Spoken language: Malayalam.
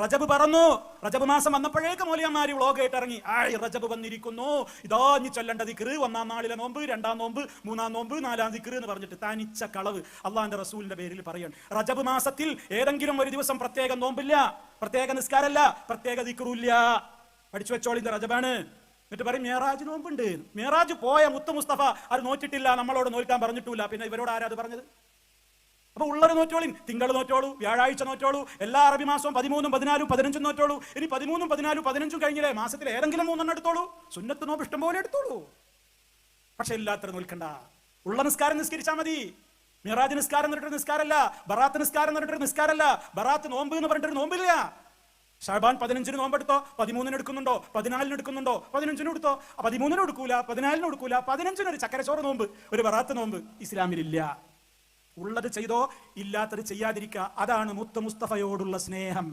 റജബ് പറന്നു. റജബ് മാസം വന്നപ്പോഴേക്ക് മൗലവിമാര് വ്ളോഗ് ആയിട്ട് ഇറങ്ങി. റജബ് വന്നിരിക്കുന്നു, ഇതാ ഇനി ചൊല്ലേണ്ട ദിക്ർ, 1-ാം നാളിലെ നോമ്പ്, 2-ാം നോമ്പ്, 3-ാം നോമ്പ്, 4-ാം ദിക്ർ എന്ന് പറഞ്ഞിട്ട് തനിച്ച കളവ് അള്ളാന്റെ റസൂലിന്റെ പേരിൽ പറയാണ്. റജബ് മാസത്തിൽ ഏതെങ്കിലും ഒരു ദിവസം പ്രത്യേക നോമ്പില്ല, പ്രത്യേക നിസ്കാരമല്ല, പ്രത്യേക ദിക്റുമില്ല. പഠിച്ചു വെച്ചോളി, ഇത് റജബാണ്. എന്നിട്ട് പറയും മേറാജ് നോമ്പുണ്ട്. മേറാജ് പോയ മുത്ത് മുസ്തഫ അത് നോറ്റിട്ടില്ല, നമ്മളോട് നോൽക്കാൻ പറഞ്ഞിട്ടില്ല. പിന്നെ ഇവരോട് ആരാ അത് പറഞ്ഞത്? അപ്പൊ ഉള്ളത് നോറ്റോളി, തിങ്കൾ നോറ്റോളൂ, വ്യാഴാഴ്ച നോറ്റോളൂ, എല്ലാ അറബി മാസവും 13, 14, 15 നോറ്റോളൂ. ഇനി 13, 14, 15 കഴിഞ്ഞില്ലേ, മാസത്തിൽ ഏതെങ്കിലും 3 എടുത്തോളൂ. സുന്നത്ത് നോമ്പ് ഇഷ്ടം പോലെ എടുത്തോളൂ. പക്ഷെ എല്ലാത്തരം നോൽക്കണ്ട. ഉള്ള നിസ്കാരം നിസ്കരിച്ചാൽ മതി. മിറാജ് നിസ്കാരം എന്ന് പറഞ്ഞിട്ട് നിസ്കാരമല്ല, ബറാത്ത് നിസ്കാരം എന്ന് പറഞ്ഞിട്ട് നിസ്കാരമല്ല, ബറാത്ത് നോമ്പ് എന്ന് പറഞ്ഞിട്ട് നോമ്പില്ല. ഷാബാൻ 15 നോമ്പെടുത്തോ, 13 എടുക്കുന്നുണ്ടോ, 14 എടുക്കുന്നുണ്ടോ, 15 എടുത്തോ, 13 എടുക്കൂല, 14 എടുക്കൂല, 15 ഒരു ചക്കരച്ചോറ് നോമ്പ്, ഒരു ബറാത്ത് നോമ്പ് ഇസ്ലാമിലില്ല. ഉള്ളത് ചെയ്തോ, ഇല്ലാത്തത് ചെയ്യാതിരിക്കുക. അതാണ് മുത്ത് മുസ്തഫയോടുള്ള സ്നേഹം.